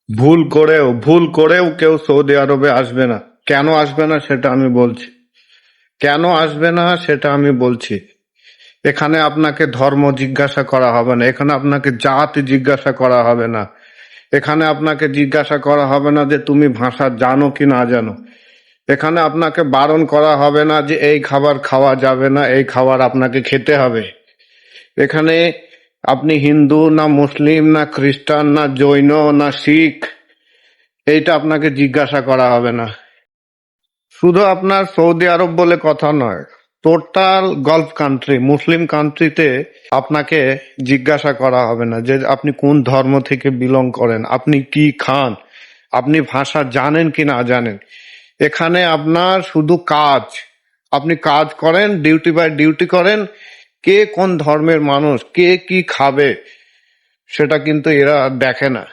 ভুল করেও কেউ সৌদি আরবে আসবে না। কেন আসবে না সেটা আমি বলছি। কেন আসবে না সেটা আমি বলছি। এখানে আপনাকে ধর্ম জিজ্ঞাসা করা হবে না, এখানে আপনাকে জাত জিজ্ঞাসা করা হবে না, এখানে আপনাকে জিজ্ঞাসা করা হবে না যে তুমি ভাষা জানো কি না জানো। এখানে আপনাকে বারণ করা হবে না যে এই খাবার খাওয়া যাবে না, এই খাবার আপনাকে খেতে হবে। এখানে আপনি হিন্দু না মুসলিম না খ্রিস্টান না জৈন না শিখ, এইটা আপনাকে জিজ্ঞাসা করা হবে না। শুধু আপনার সৌদি আরব বলে কথা নয়, টোটাল গলফ কান্ট্রি মুসলিম কান্ট্রিতে আপনাকে জিজ্ঞাসা করা হবে না যে আপনি কোন ধর্ম থেকে বিলং করেন, আপনি কি খান, আপনি ভাষা জানেন কি না জানেন। এখানে আপনার শুধু কাজ, আপনি কাজ করেন, ডিউটি বাই ডিউটি করেন। কে কোন ধর্মের মানুষ, কে কি খাবে সেটা কিন্তু এরা দেখে না।